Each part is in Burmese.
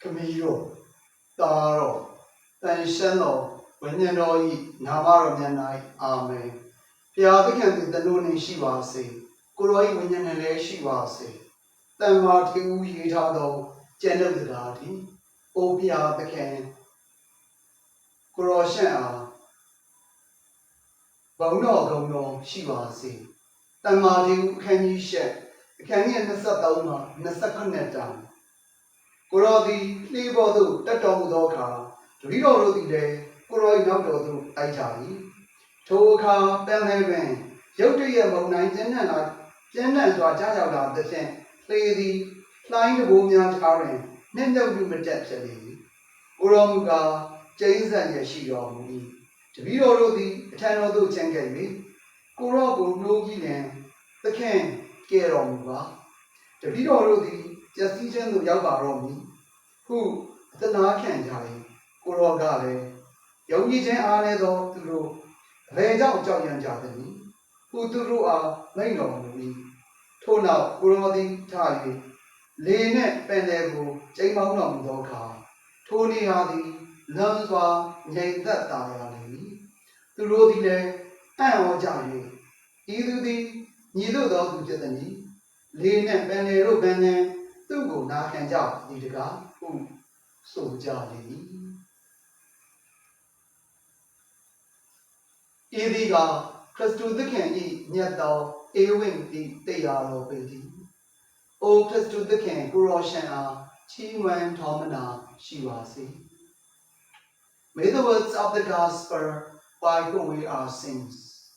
Camilo, Taro, Tanshano, Wenyanoi, Navaro Yanai, Amen. Piavican the Luni Shivasi, Kuroi Winyanale Shivasi, Tamati Yitado, General Opia the Can, Kurosha, Bono Gono Shivasi, Tamati can you share, can you Nasatoma, Nasakaneta? Kurodi, Libodu, Tatom Doka, Rido Rudi, Kuroi Nodo, Aitari, Toka, Belhaven, Yotia Mona, Jenna, Jaya, the Sen, Lady, Flying the Woman Karen, Nendo Dumatepsali, Uromuga, James and Yashiro Muni, Rido Rudi, Tanodu Tengavi, Kurobu, Nogi, the Ken, Geromuga, the Rido Rudi. Just teaching the Yabaromi, who the Narcan Jai, Kurogale, Yogijan Anedo through Reja Jayan Jadani, who through a Lano, Tona, Kurodi, Tai, Lene Penebu, Jamonam Doka, Tony Hadi, Lanswa, Yata Diali, the Rodile, and Jai, either the neither those who Jadani, Lene Penero Bene. Tugo na can job, Nidga, who so jolly. Idiga, Christu the can eat, yet thou, a wing the they are obeyed. O Christu the can, Guroshan, Chi Wan Tomana, Shivasi. May the words of the gospel wipe away our sins.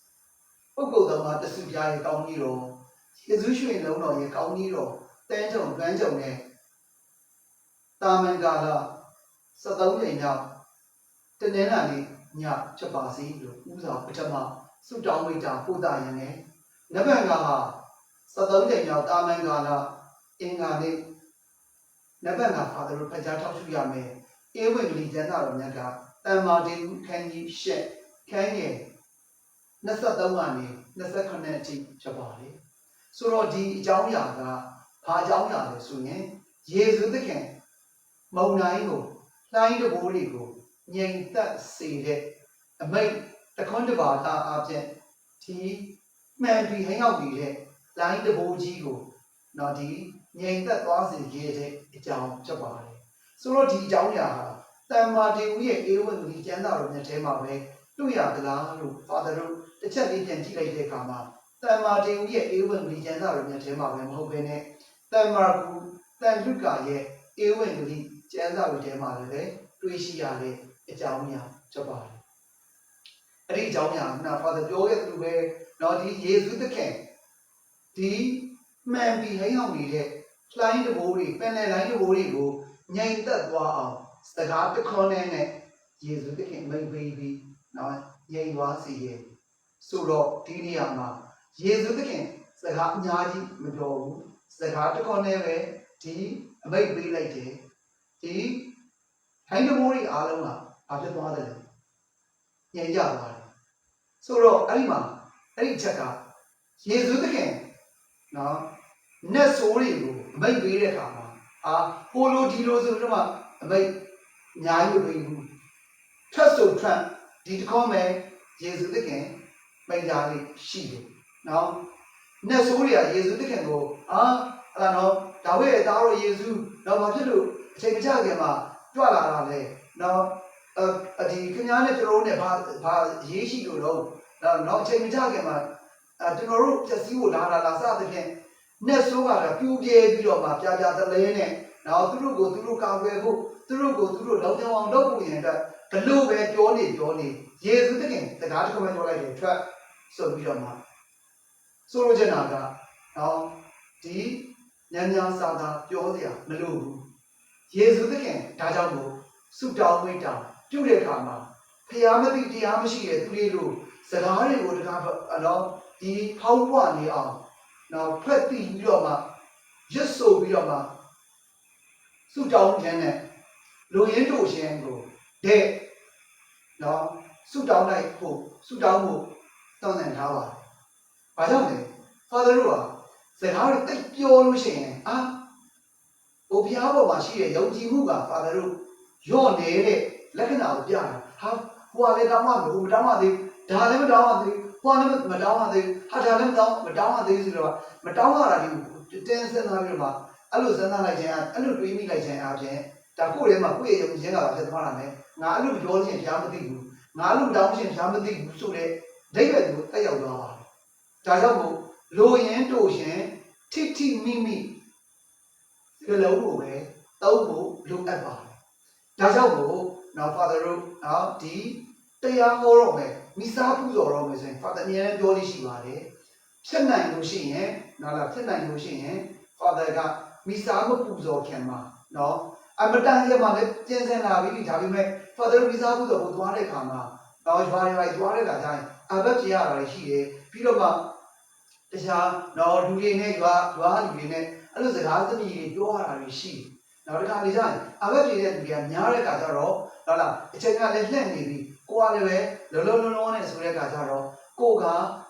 O go the Mata Sujai Kauniro, his usually no no ye Kauniro. Tenton, Granjone, Tamangala, Sadaway now, Tenenani, Nya, Chapasi, Uza, Pachama, Sudawita, Pudayane, Nabangaha, Sadaway now, Tamangala, Ingani, Nabanga, Father Pajata Suyame, Ewing Jana Naga, and Martin, can ye shed, can ye? Nasadawani, Nasakaneti, Chabali. Surodi, Jawiaga. ဘာကြောင့်ရလဲဆိုရင်ယေရှုသခင်မုန်တိုင်းကိုလှိုင်းတဘိုးတွေကိုငြိမ်သက်စေတဲ့အမိန့်တခွန်းတပါသားအပြင်ဒီမှန်ပြီးဟင်းရောက်နေတဲ့လှိုင်းတဘိုးကြီးကိုတော့ဒီငြိမ်သက်သွားစေခဲ့တဲ့အကြောင်းဖြစ်ပါတယ်ဆိုတော့ဒီအကြောင်းအရာဟာတမ္မာတေဝုရဲ့ဧဝံဂေလိကျမ်းစာတော်မြတ်ထဲမှာပဲတွေ့ရသလားလို့ Father တို့တစ်ချက်လေးပြန်ကြည့်လိုက်တဲ့အခါမှာတမ္မာတေဝုရဲ့ဧဝံဂေလိကျမ်းစာတော်မြတ်ထဲမှာပဲမဟုတ်ဘဲနဲ့တမ္မာကူတန်လူကာရဲ့ဧဝံဂေလိကျမ်းစာတွေထဲမှာလည်းတွေ့ရှိရတဲ့အကြောင်းအရာဖြစ်ပါတယ်။အဲ့ဒီအကြောင်းအရာက Father ပြောခဲ့သလိုပဲတော့ဒီယေရှုသခင်ဒီမှန်ပြီးဟိအောင်နေတဲ့လှိုင်းတဘိုးတွေပင်လယ်လိုင်းတဘိုးတွေကိုငြိမ်သက်သွားအောင်စကားတခွန်းနဲ့ယေရှုသခင်မိန့်ပေးပြီးနော်ငြိမ်သွားစေရဲ့ဆိုတော့ဒီနေရာမှာယေရှုသခင်စကားအများကြီးမပြောဘူးစကားတခွန်းနဲ့ပဲဒီအမိန့်ပေးလိုက်တယ်ဒီဟိုင်းတဘိုးတွေအားလုံးကဘာဖြစ်သွားတယ်လဲငြိမ်ကြသွားတယ်ဆိုတော့အဲ့ဒီမှာအဲ့ဒီချက်ကယေရှုသခင်နော်နတ်ဆိုးတွေကိုအမိန့်ပေးတဲ့အခါမှာဟိုလိုဒီလိုဆိုတော့မှအမိန့်အများကြီးပေးဘူးထပ်ဆိုထပ်ဒီတခေါက်မဲ့ယေရှုသခင်မိန့်ကြားလေးရှိတယ်နော်နတ်ဆိုးတွေကယေရှုသခင်ကိုအဲ့ဒါနော်ဒါဝိဒ်ရဲ့သားတော်ယေရှုတော့ဘာဖြစ်လို့အချိန်မကျခင်မှာကြွလာတာလဲနော်ဒီခင်ဗျားနဲ့ကျွန်တော်တို့နဲ့ဘာရေးရှိလို့တော့နော်အချိန်မကျခင်မှာကျွန်တော်တို့ချက်စီးကိုလာစသဖြင့်နတ်ဆိုးကတော့ပြူပြဲပြီးတော့မှပြာသလဲနဲ့နော်သူတို့ကိုသူတို့ကာကွယ်ဖို့သူတို့ကိုသူတို့လုံခြုံအောင်လုပ်ဖို့ရင်အတွက်ဘလို့ပဲပြောနေယေရှုသခင်စကားတစ်ခုပဲပြောလိုက်တယ်ထွက်ဆိုပြီးတော့မှဆိုလိုချင်တာကနော်ဒီညာစာသာပြောစရာမလိုဘူးယေရှုသခင်ဒါကြောင့်မို့ဆုတောင်းဝိတောင်းပြုတဲ့အခါမှာဖျားမသိတရားမရှိတဲ့သူတွေလို့စကားတွေကိုတကားနော်ဒီဖောက်ပွားနေအောင်နော်ဖက်ပြီးတော့မှရွတ်ဆိုပြီးတော့မှဆုတောင်းခြင်းနဲ့လူရင်းတို့ရှင်ကိုတဲ့နော်ဆုတောင်းလိုက်ဖို့ဆုတောင်းဖို့တောင်းတထားပါတယ်။ဘာကြောင့်လဲ Father တို့ကစကားတွေတိတ်ပြောလို့ရှိရင် ဘုရားပေါ်မှာရှိတဲ့ယုံကြည်မှုက Father တို့ညော့နေတဲ့လက္ခဏာကိုပြတာဟာဟိုကလည်းတောင်းမှမလို့မတောင်းမှသေးဒါလည်းမတောင်းမှသေးဟိုကလည်းမတောင်းမှသေးဟာဒါလည်းမတောင်းမှသေးဆိုတော့မတောင်းရတာဒီတင်းစဉ်းစားပြီးတော့မှအဲ့လိုစဉ်းစားလိုက်ခြင်းအဲ့လိုတွေးမိလိုက်ခြင်းအပြင်ဒါကိုယ်ထဲမှာကိုယ့်ရဲ့ယုံကြည်ခြင်းကဖြစ်သွားတာနဲ့ငါအဲ့လိုပြောခြင်းရှားမသိဘူးငါအဲ့လိုတောင်းခြင်းရှားမသိဘူးဆိုတဲ့ဒိဗေကိုတက်ရောက်သွားပါတယ်ဒါကြောင့်မို့လိုရင်တို့ရှင်ထိထိမိမိဒီလုံးကိုပဲတောက်ဖို့လိုအပ်ပါတယ်ဒါကြောင့်မို့နော် Father တို့နော်ဒီတရားဟောတော့မယ်မိစားပူဇော်တော့မယ်ဆိုရင် Father အများကြီးပြောလို့ရှိပါတယ်ဖြစ်နိုင်လို့ရှိရင်နော်လားဖြစ်နိုင်လို့ရှိရင် Father ကမိစားကိုပူဇော်ခင်မှာနော်အမတန်ရမှာလည်းကျင်းစင်လာပြီဒါပေမဲ့ Father မိစားပူဇော်ကိုသွားတဲ့အခါမှာတော့ရွာရွာသွားတဲ့အခါကျရင်အဘက်ပြရတာရှိတယ်ပြီးတော့မှတခြားနော်လူတွေနဲ့ရွာလူတွေနဲ့အဲ့လိုစကားသမီးတွေပြောရတာရှိတယ်နောက်တစ်ခါလေကျရင်အဘက်ပြတဲ့လူတွေကများတဲ့အခါကျတော့ဟုတ်လားအချိန်ကလည်းလှည့်နေပြီကိုကလည်းပဲလုံးနဲ့ဆိုတဲ့အခါကျတော့ကိုက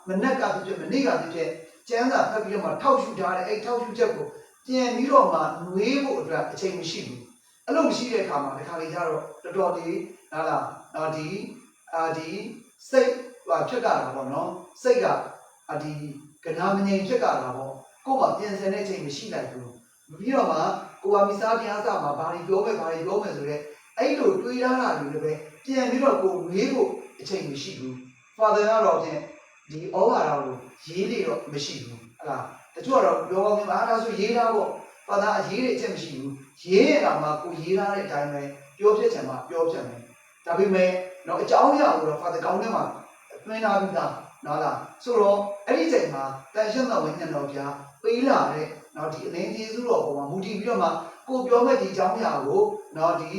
မနက်ကဖြစ်ဖြစ်မနေ့ကဖြစ်ဖြစ်ကျန်းစာဖတ်ပြီးတော့မှထောက်ရှူထားတဲ့အဲ့ထောက်ရှူချက်ကိုပြန်ပြီးတော့မှနှွေးဖို့အတွက်အချိန်မရှိဘူးအဲ့လိုမရှိတဲ့အခါမှာတစ်ခါလေကျတော့တော်တော်လေးဟုတ်လားနော်ဒီစိတ်ဖြစ်ကြတာပေါ့နော်စိတ်ကဒီကနာမငြိမ်ဖြစ်ကြတာပေါ့ကို့မှာပြင်ဆင်တဲ့အချိန်မရှိလိုက်ဘူးပြီးတော့မှကိုကမိစားတရားစာမှာဘာတွေပြောမယ်ဆိုတော့အဲ့လိုတွေးထားတာတွေလည်းပဲပြန်ပြီးတော့ကိုဝေးဖို့အချိန်မရှိဘူး Father ကတော့ဖြင့်ဒီဩဝါဒကိုရေးလေတော့မရှိဘူးဟလားတချို့ကတော့ပြောကောင်းမြန်မာဆိုရေးထားပေါ့ Father အရေးတဲ့အချက်မရှိဘူးရေးရတာမှကိုရေးထားတဲ့အတိုင်းပဲပြောဖြစ်ချင်မှပြောဖြစ်မယ်ဒါပေမဲ့တော့အကြောင်းအရာကိုတော့ Father ကောင်းထဲမှာတွင်းထားပြီးသားနော်လားဆိုတော့အဲ့ဒီချိန်မှာတန်ရှင်းတော်ဝိညာဉ်တော်ပြပေးလာတဲ့နော်ဒီအလင်းကျေးဇူးတော်ပေါ်မှာမူတည်ပြီးတော့မှကိုပြောမဲ့ဒီအကြောင်းအရာကိုနော်ဒီ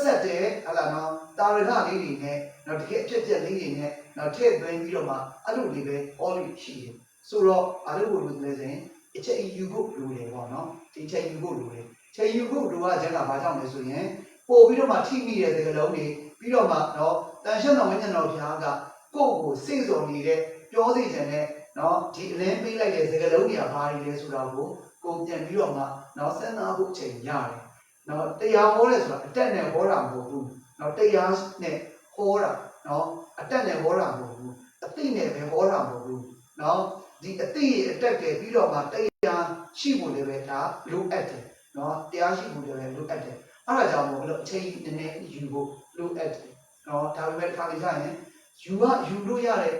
ဆက်တဲ့ဟလာနော်တာရကလေးတွေနဲ့နော်တကယ်အဖြစ်အပျက်လေးတွေနဲ့နော်ထည့်သွင်းပြီးတော့မှအဲ့လိုလေးပဲ all ရှိတယ်ဆိုတော့အားလုံးကိုလို့လည်းဆိုရင်အချက်ယူဖို့လိုတယ်ပေါ့နော်ဒီချက်ယူဖို့လိုတယ်ချက်ယူဖို့လိုအပ်ချက်ကဘာကြောင့်လဲဆိုရင်ပို့ပြီးတော့မှထိမိတဲ့စကားလုံးတွေပြီးတော့မှနော်တန်ရှင်းတော်ဝိညာဉ်တော်ဘုရားကကိုယ့်ကိုစိတ်စော်နေတဲ့ပြောစီခြင်းနဲ့နော်ဒီအလင်းပေးလိုက်တဲ့စကားလုံးတွေကဘာတွေလဲဆိုတာကိုပြန်ပြီးတော့မှနော်စဉ်းစားဖို့ချိန်ရတယ်နော်တရားဟောတယ်ဆိုတာအတက်နဲ့ဟောတာမဟုတ်ဘူးနော်တရားနဲ့ဟောတာနော်အတက်နဲ့ဟောတာမဟုတ်ဘူးအသိနဲ့ပဲဟောတာမဟုတ်ဘူးနော်ဒီအသိရဲ့အတက်ကပြီးတော့မှတရားရှိဖို့လည်းပဲဒါလိုအပ်တယ်နော်တရားရှိဖို့လည်းပဲလိုအပ်တယ်အဲ့ဒါကြောင့်မို့လို့အချိန်နည်းနည်းယူဖို့လိုအပ်တယ်နော်ဒါပေမဲ့တစ်ခါလေကြာရင်ယူလို့ရတဲ့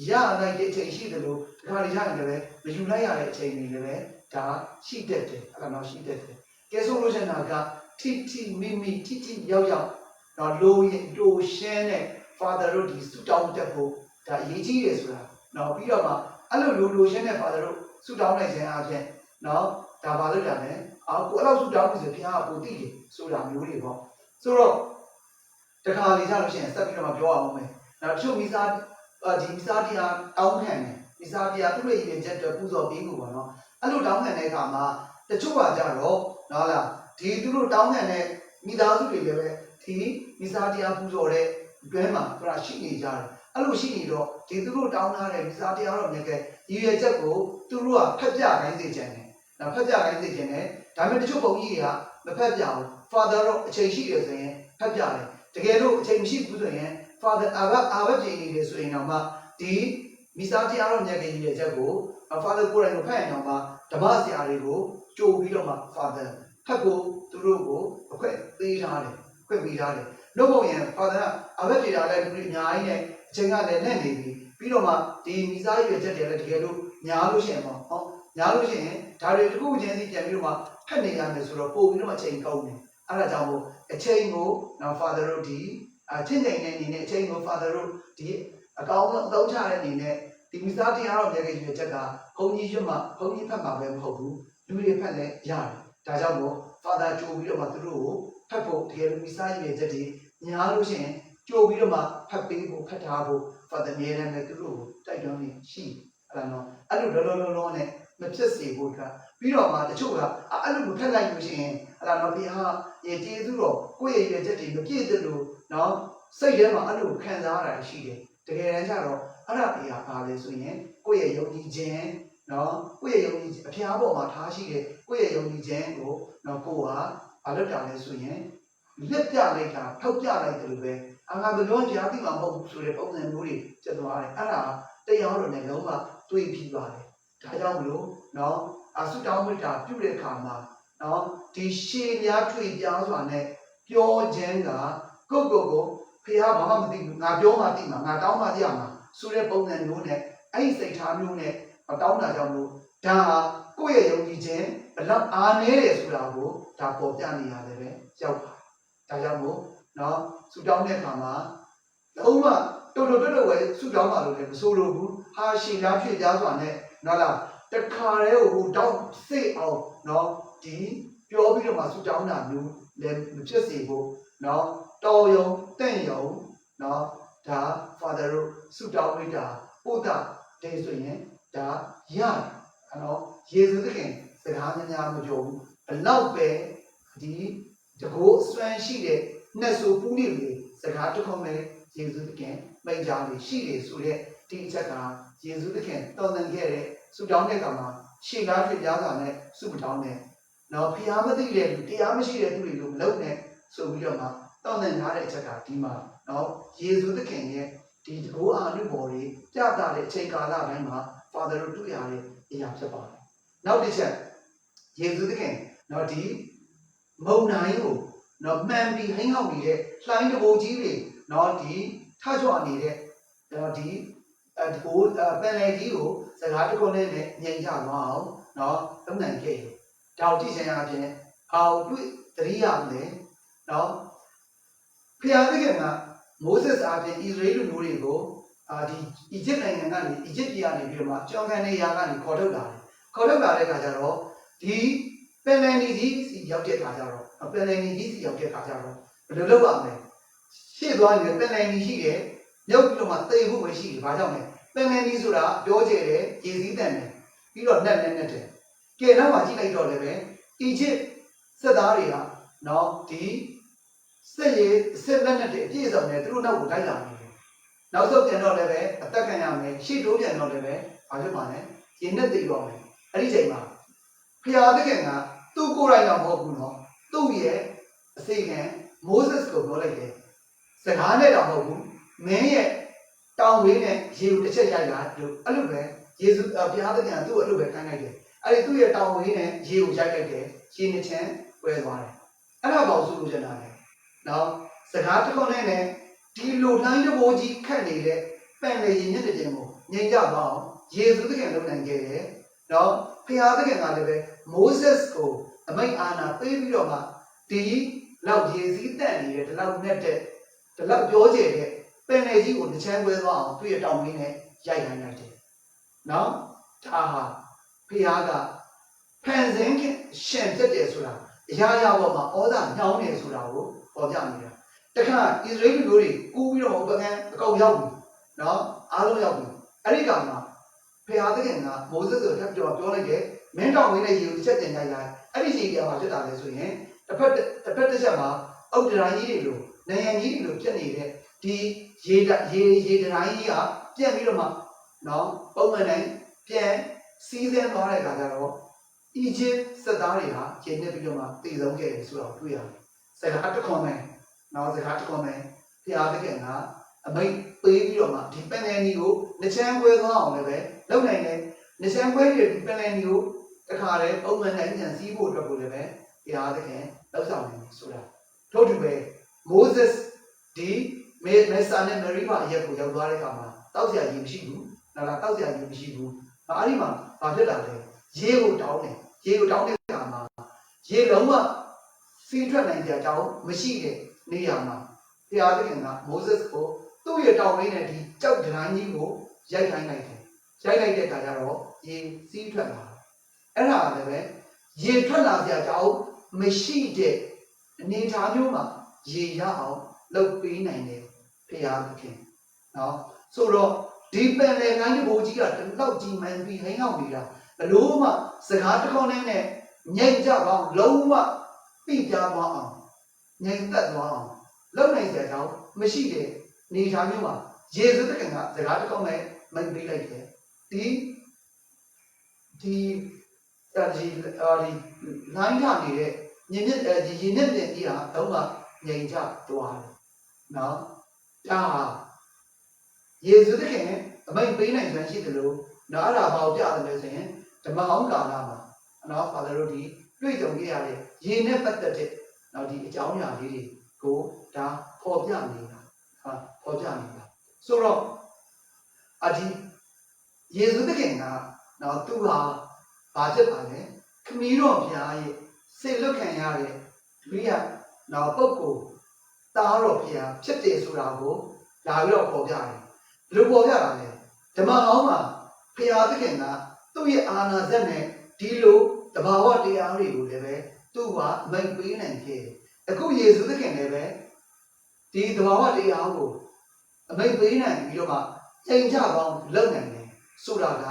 ရလိုက်တဲ့အချိန်ရှိတယ်လို့တစ်ခါလေကြာရင်လည်းမယူလိုက်ရတဲ့အချိန်တွေလည်းပဲဒါရှိတတ်တယ်အဲ့ဒါတော့ရှိတတ်တယ်ကဲဆိုလို့ချင်တာကထိမိထိရောက်တော့လိုရင်တိုရှင်းတဲ့ Father တို့ဒီစုတောင်းတက်ဖို့ဒါအရေးကြီးတယ်ဆိုတာနော်ပြီးတော့မှအဲ့လိုလိုရှင်းတဲ့ Father တို့စုတောင်းနိုင်ခြင်းအပြင်နော်ဒါဘာလို့လဲကိုအဲ့လောက်စုတောင်းပြီဆိုဘုရားကပိုသိတယ်ဆိုတာမျိုးတွေပေါ့ဆိုတော့တခါလေကြာလို့ရှိရင်ဆက်ပြီးတော့မှပြောအောင်မယ်နောက်တချို့မိစားတရားတောင်းခံတယ်မိစားတရားသူ့ရဲ့ရည်ရွယ်ချက်အတွက်ပူဇော်ပေးဖို့ပေါ့နော်အဲ့လိုတောင်းခံတဲ့အခါမှာတချို့ကကြတော့နော်လားဒီသူတို့တောင်းခံတဲ့မိသားစုတွေလည်းပဲဒီမိစားတရားပူဇော်တဲ့တွဲမှာသူကရှိနေကြတယ်အဲ့လိုရှိနေတော့ဒီသူတို့တောင်းထားတဲ့မိစားတရားတော်မြတ်ကရည်ရွယ်ချက်ကိုသူတို့ကဖက်ပြခိုင်းစေချင်တယ်နော်ဖက်ပြခိုင်းစေချင်တယ်ဒါပေမဲ့တချို့ပုံကြီးတွေကမဖက်ပြဘူး Father တော့အချိန်ရှိတယ်ဆိုရင်ဖက်ပြတယ်တကယ်လို့အချိန်မရှိဘူးဆိုရင် Father အာဘတ်ကြီးနေတယ်ဆိုရင်တော့မှဒီမိစားတရားတော်မြတ်ကရည်ရွယ်ချက်ကို Father ကိုယ်တိုင်ကိုဖက်ရင်တော့မှဓမ္မဆရာတွေကိုကြိုပြီးတော့မှ Father ဖက်ကိုသူတို့ကိုအခွင့်ပေးထားတယ်ခွင့်ပေးထားတယ်လို့ပုံရင် Father အဘက်ပြေတာလည်းလူတွေအများကြီးနဲ့အချိန်ကလည်းနဲ့နေပြီပြီးတော့မှဒီမိစားရွယ်ချက်တွေလည်းတကယ်လို့ညားလို့ရှိရင်ပေါ့ဟောညားလို့ရှိရင်ဒါတွေတစ်ခုချင်းစီပြန်ပြီးတော့မှဖက်နေရမယ်ဆိုတော့ပို့ပြီးတော့အချိန်ကုန်တယ်အဲ့ဒါကြောင့်မို့အချိန်ကိုနော် Father တို့ဒီချင်းချိန်တဲ့အနေနဲ့အချိန်ကို Father တို့ဒီအကောင်းဆုံးအသုံးချတဲ့အနေနဲ့ဒီမိစားတရားတော်မြတ်ရဲ့ရွယ်ချက်ကဘုန်းကြီးရွတ်မှာဘုန်းကြီးဖက်မှာပဲမဟုတ်ဘူးလူတွေဖက်လည်းရတယ်ဒါကြောင့်မို့ Father ကြိုပြီးတော့မှသူတို့ကိုဖက်ဖို့တကယ်လို့မိစားရွယ်ချက်တွေညားလို့ရှိရင်ကြိုပြီးတော့မှဖက်ပေးဖို့ဖက်ထားဖို့ Father နေရာနဲ့သူတို့ကိုတိုက်တွန်းနေရှိအဲ့ဒါနော်အဲ့လိုလောနဲ့မဖြစ်စေဖို့ကပြီးတော့မှတချို့ကအဲ့လိုမဖက်လိုက်လို့ရှိရင်အဲ့ဒါနော်ဘုရားရေကျေးဇူးတော်ကိုယ့်ရဲ့ရွယ်ချက်တွေမပြည့်စုံလို့နော်စိတ်ထဲမှာအဲ့လိုခံစားရတာရှိတယ်တကယ်တမ်းကျတော့အဲ့ဒါတရားပါလဲဆိုရင်ကိုယ့်ရဲ့ယုံကြည်ခြင်း နော်ကိုယ့်ရဲ့ယုံကြည်အဖျားပေါ်မှာထားရှိတဲ့ကိုယ့်ရဲ့ယုံကြည်ခြင်းကိုနော်ကိုဟာဘာလုပ်တာလဲဆိုရင်လက်ပြလိုက်တာထောက်ပြလိုက်တယ်လို့ပဲငါဘယ်လိုကြားသိမှာမဟုတ်ဘူးဆိုတဲ့ပုံစံမျိုးတွေကျသွားတယ်အဲ့ဒါတရားတော်နဲ့လုံးဝတွေးပြီးပါတယ်ဒါကြောင့်မလို့နော်ဆုတောင်းဝိတ္တာပြုတဲ့အခါမှာနော်ဒီရှေးများထွေပြားစွာနဲ့ပြောခြင်းကကိုဖေဟာဘာမှမသိဘူးငါပြောမှသိမှာငါတောင်းမှသိရမှာဆိုတဲ့ပုံစံမျိုးနဲ့အဲ့ဒီစိတ်ထားမျိုးနဲ့တောင်းတာကြောင့်လို့ဒါဟာကိုယ့်ရဲ့ယုံကြည်ခြင်းဘလောက်အားနည်းတယ်ဆိုတာကိုဒါပေါ်ပြနေရတယ်ပဲရောက်ပါဒါကြောင့်မို့နော်ဆုတောင်းတဲ့အခါမှာလုံးဝတော်ဝဲဆုတောင်းပါလို့လည်းမဆိုလိုဘူးဟာရှင်များဖြစ်ကြစွာနဲ့နော်လားတခါတည်းကိုတောင်းစိတ်အောင်နော်ဒီပြောပြီးတော့မှဆုတောင်းတာမျိုးလည်းမဖြစ်စေဘူးနော်တော်ယုံတင့်ယုံနော်ဒါ Father တို့ဆုတောင်းပေးတာပို့တာတဲ့ဆိုရင်ဒါရတယ်နော်ယေရှုသခင်စကားများမပြောဘူးဘလောက်ပဲဒီတကောအစွမ်းရှိတဲ့နှက်ဆိုပူးလေးတွေစကားတစ်ခုမဲ့ယေရှုသခင်မိန့်ကြားလေးရှိတယ်ဆိုတဲ့ဒီအချက်ကယေရှုသခင်တော်သင်ခဲ့တဲ့ဆုတောင်းတဲ့အခါမှာရှေ့ကားဖြစ်ကြားတာနဲ့ဆုမတောင်းနဲ့နော်ဖျားမသိတဲ့လူတရားမရှိတဲ့သူတွေလိုမလုပ်နဲ့ဆိုပြီးတော့မှတော်သင်ထားတဲ့အချက်ကဒီမှာနော်ယေရှုသခင်ရဲ့ဒီတကောအာနုဘော်တွေပြသတဲ့အချိန်ကာလတိုင်းမှာ Father တို့တွေ့ရတဲ့အရာဖြစ်ပါတယ်နောက်တစ်ချက်ယေရှုသခင်နော်ဒီမုံနိုင်ကိုနော်မှန်ပြီးဟင်းဟောက်နေတဲ့လှိုင်းတဘိုးကြီးတွေနော်ဒီထကြွနေတဲ့နော်ဒီဒီကိုပန်လယ်ကြီးကိုစကားတစ်ခုနဲ့ငြိမ်ချသွားအောင်နော်လုပ်နိုင်ခဲ့တယ်ဒါကိုကြည့်ချင်အပြင်အောင်တွေ့တရိယာနဲ့နော်ဖျားသခင်ကမိုးဆက်အပြင်ဣသရေလလူမျိုးတွေကိုဒီအီဂျစ်နိုင်ငံကနေအီဂျစ်ပြည်ကနေပြီးတော့မှကြောင်ကန်နေရာကနေခေါ်ထုတ်လာတယ်ခေါ်ထုတ်လာတဲ့အခါကျတော့ဒီပင်လယ်နီကြီးစီရောက်တဲ့အခါကျတော့ပင်လယ်နီကြီးစီရောက်တဲ့အခါကျတော့ဘယ်လိုလုပ်ရမလဲရှေ့သွားနေပင်လယ်နီရှိတယ်မြုပ်ပြီးတော့မှသေဖို့ပဲရှိတယ်ဘာကြောင့်လဲပင်လယ်နီဆိုတာပြောကျတယ်ရေစည်းတန်တယ်ပြီးတော့နှက်တယ်ကဲနောက်မှကြည့်လိုက်တော့လည်းပဲအီဂျစ်စစ်သားတွေကနော်ဒီစစ်လက်နက်တွေအပြည့်အစုံနဲ့သူတို့နောက်ကိုလိုက်လာနေတယ်နောက်ဆုံးပြန်တော့လည်းပဲအသက်ခံရမယ်ရှေ့တိုးပြန်တော့လည်းပဲဘာဖြစ်မှာလဲရေနဲ့သိတော့မယ်အဲ့ဒီချိန်မှာဖျားသခင်ကသူ့ကိုယ်တိုင်တော့မဟုတ်ဘူးနော်သူ့ရဲ့အစေခံမိုးဆက်ကိုပြောလိုက်တယ်စကားနဲ့တော့မဟုတ်ဘူးမင်းရဲ့တောင်ဝင်းနဲ့ရေကိုတစ်ချက်ရိုက်လာလို့အဲ့လိုပဲယေရှုဘုရားသခင်ကသူ့ကိုအဲ့လိုပဲခိုင်းလိုက်တယ်အဲ့ဒီသူ့ရဲ့တောင်ဝင်းနဲ့ရေကိုရိုက်လိုက်တယ်ရေနှစ်ချမ်းကွဲသွားတယ်အဲ့ဒါပေါ့ဆိုလို့ကျန်တာလေနော်စကားတစ်ခုနဲ့ဒီလိုလှိုင်းတဘိုးကြီးခတ်နေတဲ့ပန်လေရင်ညက်တဲ့ခြင်းကိုငြိမ်ကြပါအောင်ယေရှုသခင်လုပ်နိုင်ခဲ့တယ်နော်ဘုရားသခင်ကလည်းပဲမိုးဆက်ကိုအမိန့်အာဏာပေးပြီးတော့မှဒီလောက်ရေစည်းတက်နေတဲ့ဒီလောက်နဲ့တဲ့ဒီလောက်ပြောကျတဲ့ပင်လေကြီးကိုတစ်ချမ်းကွဲသွားအောင်သူ့ရဲ့တောင်မင်းနဲ့ရိုက်နိုင်လိုက်တယ်နော်ဒါဟာဘုရားကဖန်ဆင်းခြင်းရှင်ဖြစ်တယ်ဆိုတာအရာရာပေါ်မှာဩဇာညောင်းနေဆိုတာကိုပေါ်ပြနေတာတခါဣသရေလလူမျိုးတွေကူးပြီးတော့ပကံအကောင်ရောက်ပြီနော်အားလုံးရောက်ပြီအဲ့ဒီကမှာဘုရားသခင်ကမိုးဆက်ကိုထပ်ပြောလိုက်တယ်မင်းတော်ဝင်းနဲ့ရေကိုတစ်ချက်တင်လိုက်လိုက်အဲ့ဒီရေကဘာဖြစ်တာလဲဆိုရင်တစ်ဖက်တစ်ချက်မှာအုတ်ဒရာကြီးတွေလိုနိုင်ငံကြီးတွေလိုဖြစ်နေတဲ့ဒီရေဒရာကြီးကပြန်ပြီးတော့မှနော်ပုံမှန်တိုင်းပြန်စီးဆင်းသွားတဲ့အခါကျတော့အီဂျစ်စစ်သားတွေဟာရေနစ်ပြီးတော့မှတည်ဆုံးခဲ့တယ်ဆိုတော့တွေ့ရတယ်စကားတစ်ခွန်မယ်နော်စကားတစ်ခွန်မယ်ဘုရားသခင်ကအမိတ်ပေးပြီးတော့မှဒီပင်လယ်နီကိုနှစ်ချမ်းခွဲသွားအောင်လည်းပဲလုပ်နိုင်တယ်နှစ်ချမ်းခွဲပြီးဒီပင်လယ်နီကိုတခါတည်းပုံမှန်တိုင်းညံစည်းဖို့အတွက်ကိုလည်းပဲဘုရားသခင်လောက်ဆောင်နေဆိုတာထို့တူပဲမိုးဆက်ဒီမေဆာနဲ့မရီမာအရက်ကိုရောက်သွားတဲ့အခါမှာတောက်စရာကြီးမရှိဘူးနော်လားတောက်စရာကြီးမရှိဘူးအဲ့ဒီမှာဘာဖြစ်လာလဲရေကိုတောင်းတယ်ရေကိုတောင်းတဲ့အခါမှာရေလုံးဝစီးထွက်နိုင်ကြကြောင်းမရှိတဲ့နေရာမှာဘုရားသခင်ကမိုးဆက်ကိုသူ့ရဲ့တောင်းရင်းနဲ့ဒီကြောက်ဒရိုင်းကြီးကိုရိုက်ခိုင်းလိုက်တယ်ရိုက်လိုက်တဲ့အခါကျတော့ရေစီးထွက်လာအဲ့ဒါလည်းပဲရေထွက်လာကြကြောင်းမရှိတဲ့အနေအထားမျိုးမှာရေရအောင်လုပ်ပေးနိုင်တယ်ဘုရားသခင်နော်ဆိုတော့ဒီပင်လယ်ကိုင်းတဘိုးကြီးကတလောက်ကြီးမှန်ပြီးဟိန်းအောင်နေတာဘလို့မှစကားတစ်ခေါက်နဲ့ညိတ်ကြပါအောင်လုံးဝပြပြသွားအောင်ညိတ်သက်သွားအောင်လုပ်နိုင်ကြကြောင်းမရှိတဲ့နေထားမျိုးမှာယေရှုသခင်ကစကားတစ်ခေါက်နဲ့မိန့်ပေးလိုက်တယ်ဒီ ဒီလိုင်းထနေတဲ့ညင်မြင့်ဒီရင်နဲ့ပြင်ကြီးဟာတော့မှငြိမ်ချသွားတယ်နော်ဒါဟာယေရှုသခင်အမိန့်ပေးနိုင်စွမ်းရှိတယ်လို့နော်အဲ့ဒါဘာကိုပြတယ်လဲဆိုရင်ဓမ္မဟောင်းကာလမှာနော်ဘာလို့ဒီတွေ့ကြုံခဲ့ရတဲ့ရေနဲ့ပတ်သက်တဲ့နော်ဒီအကြောင်းအရာလေးတွေကိုဒါပေါ်ပြနေတာဟာပေါ်ပြနေတာဆိုတော့ဒီယေရှုသခင်ကနော်သူဟာဘာဖြစ်ပါလဲခမည်းတော်ဘုရားရဲ့စေလွတ်ခံရတဲ့ဒုတိယနော်ပုဂ္ဂိုလ်သားတော်ဘုရားဖြစ်တယ်ဆိုတာကိုလာပြီးတော့ပေါ်ပြတယ်ဘယ်လိုပေါ်ပြတာလဲဓမ္မဟောင်းမှာဘုရားသခင်ကသူ့ရဲ့အာဏာစက်နဲ့ဒီလိုတဘာဝတရားတွေကိုလည်းပဲသူ့ဟာအမိန့်ပေးနိုင်ခဲ့တယ်အခုယေရှုသခင်လည်းပဲဒီတဘာဝတရားကိုအမိန့်ပေးနိုင်ပြီးတော့မှချိန်ချပေါင်းလုပ်နိုင်တယ်ဆိုတာက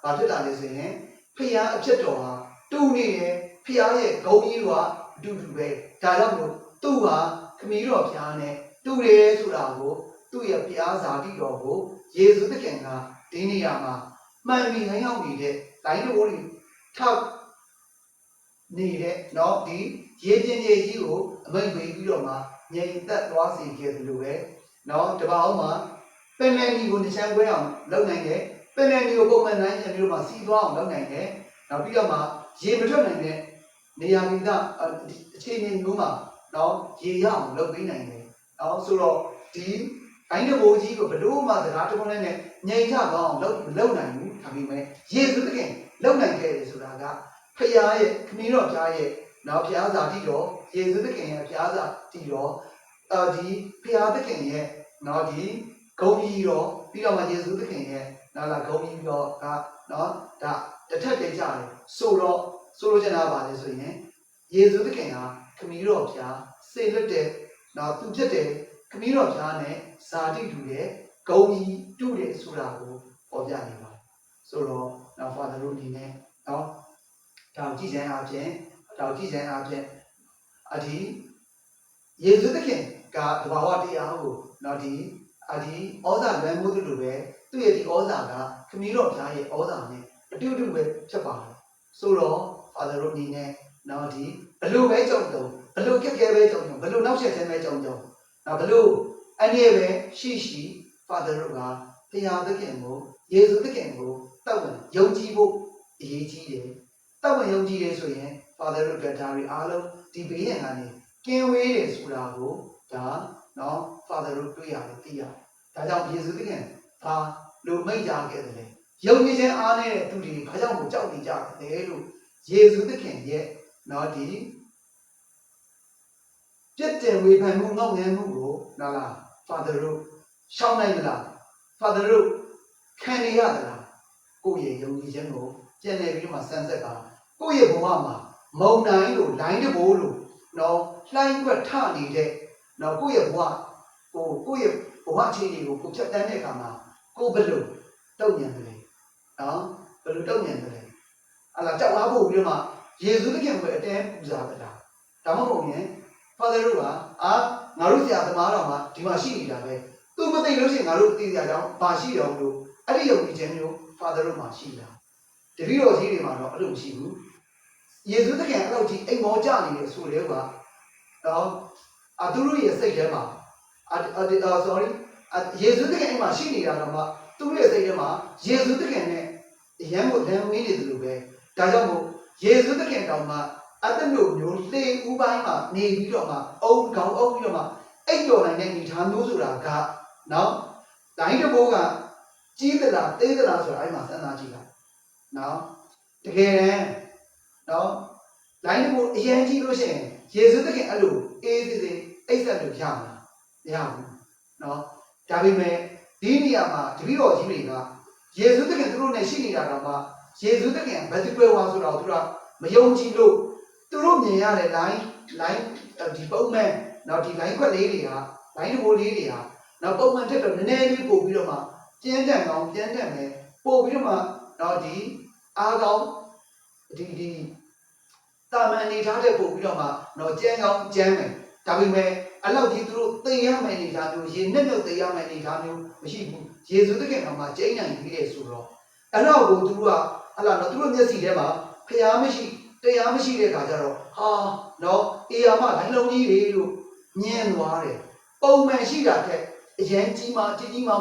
ဘာဖြစ်တာလဲဆိုရင်ဖျားအဖြစ်တော်ဟာတူနေတယ်ဖျားရဲ့ဂုံကြီးကအတူတူပဲဒါကြောင့်မို့သူ့ဟာခမည်းတော်ဖျားနဲ့တူတယ်ဆိုတာကိုသူ့ရဲ့ဖျားဇာတိတော်ကိုယေရှုသခင်ကဒီနေရာမှာမှန်ပြီးဟန်ရောက်နေတဲ့တိုင်းတော်ကိုထောက်နေတဲ့နော်ဒီရေပြင်းကြီးကိုအမိန့်ပေးပြီးတော့မှငြိမ်သက်သွားစေခဲ့တယ်လို့ပဲနော်တပောင်းမှာပင်လယ်ကြီးကိုနှချမ်းခွဲအောင်လုပ်နိုင်တယ်ပင်လယ်ကြီးကိုပုံမှန်တိုင်းကျမျိုးမှာစီးသွားအောင်လုပ်နိုင်တယ်နောက်ပြီးတော့မှရေမထွက်နိုင်တဲ့နေရာဒေသအခြေအနေမျိုးမှာနော်ရေရအောင်လုပ်ပေးနိုင်တယ်နော်ဆိုတော့ဒီဘိုင်းတဘိုးကြီးကိုဘလို့မှစကားတစ်ခုနဲ့ငြိမ်ချသွားအောင်လုပ်နိုင်ဘူးဒါပေမဲ့ယေရှုသခင်လုပ်နိုင်ခဲ့တယ်ဆိုတာကဖခင်ရဲ့ခမည်းတော်ဖခင်ရဲ့နော်ဖခင်ဇာတိတော်ယေရှုသခင်ရဲ့ဖခင်ဇာတိတော်ဒီဖခင်သခင်ရဲ့နော်ဒီဂုဏ်ကြီးတော်ပြီးတော့မှယေရှုသခင်ရဲ့နော်လာဂုဏ်ကြီးတော်ကနော်ဒါတစ်ထပ်တည်းကြတယ်ဆိုလိုချင်တာပါလေဆိုရင်ယေရှုသခင်ဟာခမည်းတော်ဖခင်စေလွတ်တဲ့နော်သူဖြစ်တဲ့ခမည်းတော်ဖခင်နဲ့ဇာတိတူတဲ့ဂုဏ်ကြီးတူတဲ့ဆိုတာကိုပေါ်ပြနေပါတယ်ဆိုတော့နော်ဖာသာတို့အနေနဲ့နော်တောင်ကြည့်ခြင်းအပြင်ဒီယေရှုသခင်ကတဘာဝတရားကိုနော်ဒီဩဇာလွယ်မှုတို့လိုပဲသူ့ရဲ့ဒီဩဇာကခမည်းတော်ဖျားရဲ့ဩဇာနဲ့အတူတူပဲဖြစ်ပါတယ်ဆိုတော့ဖာသာတို့အနေနဲ့နော်ဒီဘလို့ပဲကြုံတုံဘလို့ခက်ခဲပဲကြုံတုံဘလို့နောက်ဆက်ခြင်းပဲကြုံတုံနော်ဘလို့အနေပဲရှိဖာသာတို့ကဖျားသခင်ကိုယေရှုသခင်ကိုတောက်ဝင်ယုံကြည်ဖို့အရေးကြီးတယ်တောက်ဝင်ယုံကြည်တယ်ဆိုရင်ဖာသာတို့ကဒါတွေအားလုံးဒီဘေးရန်ကနေကင်းဝေးတယ်ဆိုတာကိုဒါနော်ဖာသာတို့တွေ့ရတယ်သိရတယ်ဒါကြောင့်ယေရှုသခင်ဘာလို့မိန့်ကြားခဲ့တယ်လဲယုံကြည်ခြင်းအားနဲ့သူတွေဘာကြောင့်ကိုကြောက်နေကြတယ်လို့ယေရှုသခင်ရဲ့နော်ဒီပြည့်တယ်ဝေဖန်မှုငေါ့ငန်းမှုကိုနော်လားဖာသာတို့ရှောင်နိုင်မလားဖာသာတို့ခံရရသလားကိုယ့်ရဲ့ယုံကြည်ခြင်းကိုပြန်လည်ပြီးမှစမ်းစစ်ပါကိုယ့်ရဲ့ဘဝမှာမုံတိုင်းလို့လိုင်းတဘိုးလို့နော်လှိုင်းကွက်ထနေတဲ့နော်ကိုယ့်ရဲ့ဘဝကိုယ့်ရဲ့ဘဝအခြေအနေကိုဖြတ်တန်းတဲ့အခါမှာကိုယ်ဘယ်လိုတုံ့ပြန်တယ်လဲနော်ဘယ်လိုတုံ့ပြန်တယ်လဲကြောက်အားဖို့ပြီးတော့မှယေရှုသခင်ကိုအတင်းပူဇော်တာဒါမှမဟုတ်ရင်ဖာသာတို့ကငါတို့ဆရာသမားတော်မှာဒီမှာရှိနေတာပဲသူမသိလို့ရှိရင်ငါတို့သိကြကြောင်းဘာရှိတော်လို့အဲ့ဒီယုံကြည်ခြင်းမျိုးဖာသာတို့မှာရှိတာတပည့်တော်ကြီးတွေမှာတော့အဲ့လိုမရှိဘူးယေရှုသခင်အဲ့လိုကြီးအိမ်မောကြနေတယ်ဆိုတဲ့ကနော်သူတို့ရဲ့စိတ်ထဲမှာsorry ယေရှုသခင်အိမ်မှာရှိနေတာတော့မှသူတို့ရဲ့စိတ်ထဲမှာယေရှုသခင်နဲ့အရန်ကိုလမ်းဝေးနေတယ်လို့ပဲဒါကြောင့်မို့ယေရှုသခင်တောင်မှအတ္တမျိုးလှေဦးပိုင်းမှာနေပြီးတော့မှအုံခေါင်းအုပ်ပြီးတော့မှအိပ်တော်နိုင်တဲ့ညီထားမျိုးဆိုတာကနော်တိုင်းတဘိုးကကြီးသလားသေးသလားဆိုတာအဲ့မှာစဉ်းစားကြည့်လိုက်နော်တကယ်တမ်းနော်တိုင်းတဘိုးအရင်ကြီးလို့ရှိရင်ယေရှုသခင်အဲ့လိုအေးသေးသေးအိပ်ဆက်လို့ရမှာမရဘူးနော်ဒါပေမဲ့ဒီနေရာမှာတပည့်တော်ကြီးတွေကယေရှုသခင်သူတို့နဲ့ရှိနေတာတော့မှယေရှုသခင်ဘယ်သူပဲဝါဆိုတော့သူကမယုံကြည်လို့သူတို့မြင်ရတဲ့ line ဒီပုံမှန်နော်ဒီ line ခွက်လေးတွေဟာ line တဘိုးလေးတွေဟာနော်ပုံမှန်ထက်တော့နည်းနည်းလေးပို့ပြီးတော့မှပြင်းထန်မယ်ပို့ပြီးတော့မှနော်ဒီအားကောင်းဒီတာမန်အနေထားတဲ့ပို့ပြီးတော့မှနော်ကြမ်းကောင်းကြမ်းမယ်ဒါပေမဲ့အဲ့လောက်ကြီးသူတို့သိရမယ်အနေထားမျိုးရေနဲ့မြုပ်သိရမယ်အနေထားမျိုးမရှိဘူးယေရှုသခင်တော်မှာကျိန်းနိုင်ပြီးတယ်ဆိုတော့အဲ့တော့ကိုသူတို့က ဟလာနော်သူတို့မျက်စိထဲမှာဖျားမရှိတရားမရှိတဲ့ခါကျတော့ဟာနော်အေယာမလိုင်းလုံးကြီးတွေလို့မြင်သွားတယ်ပုံမှန်ရှိတာထက်အရင်ကြီးမှကြီးမှ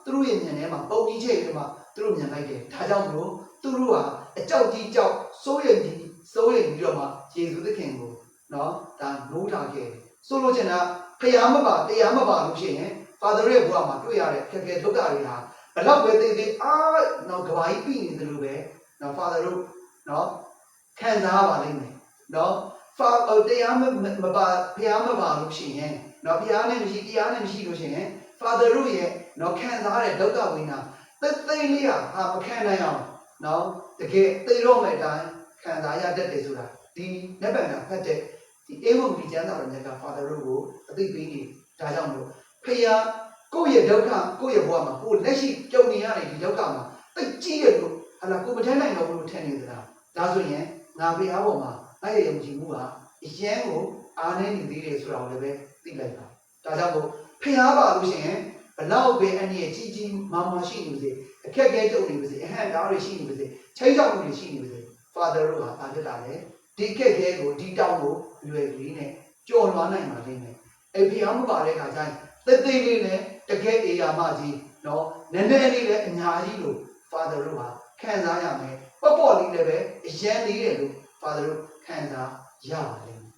သူတို့ရဲ့ဉာဏ်ထဲမှာပုံကြီးချိန်တွေမှာသူတို့မြင်လိုက်တယ်ဒါကြောင့်မလို့သူတို့ဟာအကြောက်ကြီးကြောက်စိုးရိမ်ပြီးတော့မှယေရှုသခင်ကိုနော်ဒါနိုးထားခဲ့တယ်ဆိုလိုချင်တာဖျားမပါတရားမပါလို့ဖြစ်ရင် Father ရဲ့ဘုရားမှာတွေ့ရတဲ့ခက်ခဲဒုက္ခတွေဟာဘလောက်ပဲသိနော်ကဘာကြီးပြီးနေတယ်လို့ပဲနော် Father တို့နော်ခံစားပါလိမ့်မယ်နော်တရားမပါဖျားမပါလို့ရှိရင်နော်ဖျားနဲ့မရှိတရားနဲ့မရှိလို့ရှိရင် Father တို့ရဲ့နော်ခံစားတဲ့ဒုက္ခဝိညာဉ်သိလေးဟာမခံနိုင်အောင်နော်တကယ်သိတော့မဲ့အတိုင်းခံစားရတတ်တယ်ဆိုတာဒီလက်ပံကဖတ်တဲ့ဒီအေဝံဂေလိကျမ်းစာတော်မြတ်က Father တို့ကိုအသိပေးနေဒါကြောင့်မလို့ဖျားကိုယ့်ရဲ့ဒုက္ခကိုယ့်ရဲ့ဘဝမှာကိုယ်လက်ရှိကြုံနေရတဲ့ဒီဒုက္ခမှာသိကြီးတယ်လို့ဟာလာကိုမထမ်းနိုင်တော့ဘူးလို့ထင်နေသလားဒါဆိုရင်ငါဖျားပေါ်မှာအဲ့ဒီယုံကြည်မှုဟာအရန်ကိုအားနည်းနေသေးတယ်ဆိုတာကိုလည်းပဲသိလိုက်ပါဒါကြောင့်မို့ဖျားပါလို့ရှိရင်ဘလောက်ပဲအနည်းကြီးမာရှိနေပါစေအခက်အခဲကြုံနေပါစေအဟံကားတွေရှိနေပါစေချိန်ချောက်မှုတွေရှိနေပါစေ Father တို့ဟာဘာဖြစ်တာလဲဒီခက်ခဲကိုဒီတောင်းကိုလွယ်ကလေးနဲ့ကြော်လွှားနိုင်ပါလိမ့်မယ်အဲ့ဖျားမပါတဲ့ခါကျရင်သေးလေးနဲ့တကယ်အေယာမကြီးနော်နည်းနည်းလေးလည်းအများကြီးလို့ Father တို့ဟာခံစားရမယ်ပေါ့လေးလည်းပဲအရန်လေးတယ်လို့ Father တို့ခံစားရပါလိမ့်မယ်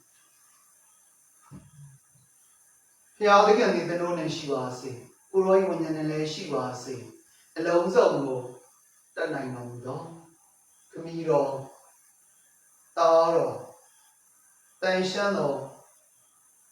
ဖျားသခင်ဒီသတို့နဲ့ရှိပါစေကိုရောဝိညာဉ်နဲ့လည်းရှိပါစေအလုံးစုံကိုတတ်နိုင်တော်မူသောခမည်းတော်သားတော်တန်ရှင်းတော်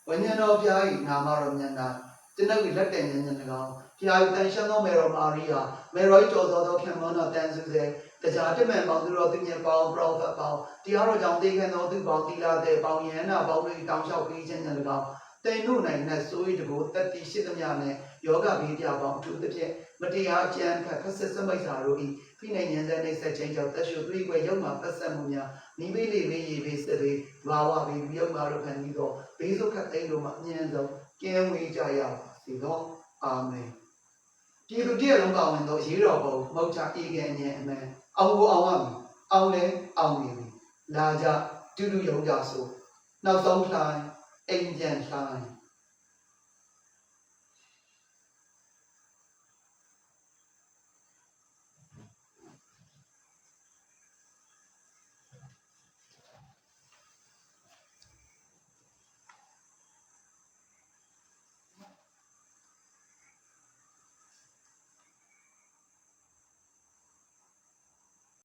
ဝိညာဉ်တော်ဖျား၏နာမတော်မြတ်နာကျွန်ုပ်လက်တင်ဉာဏ်၎င်းဖျား၏တန်ရှင်းသောမေတော်မာရိယာမေတော်၏ကြော်သောခင်မွန်းတော်တန်စုစေတရားတမန်ပေါင်းသူတော်သူမြတ်ပေါင်းပရောဖက်ပေါင်းတရားတော်ကြောင့်သိခံသောသူပေါင်းသီလတဲ့ပေါင်းယန္နာပေါင်းတို့တောင်းလျှောက်ပေးခြင်းဉာဏ်၎င်းတိမ်တို့နိုင်နဲ့စိုးရိတကိုတက်တိရှိသမျှနဲ့ယောဂဘေးပြပေါင်းအထူးသဖြင့်မတရားအကြံခတ်ခက်ဆက်စမိတ်စာတို့၏ဖိနှိမ်ဉာဏ်တဲ့နှိမ့်ဆက်ခြင်းကြောင့်တက်ရှုသွေးကွယ်ရုပ်မှာပတ်သက်မှုများမိမိလေးလေးရေဘေးစစ်သေးဘာဝဘေးရုပ်မှာတို့ခံပြီးတော့ဘေးစုခတ်သိမ်းတို့မှာအမြဲဆုံးကင်းဝေးကြရပါစေသောအာမင်ပြည်သူတည်းလုံးပါဝင်သောရေတော်ဘုံမောက်ချအေးကန်ဉာဏ်အမှန်အောင်ကိုအောင်ရမည်အောင်လဲအောင်နေပြီလာကြတူတူယုံကြဆိုနောက်ဆုံးလှိုင်းအိမ်ပြန်လှိုင်း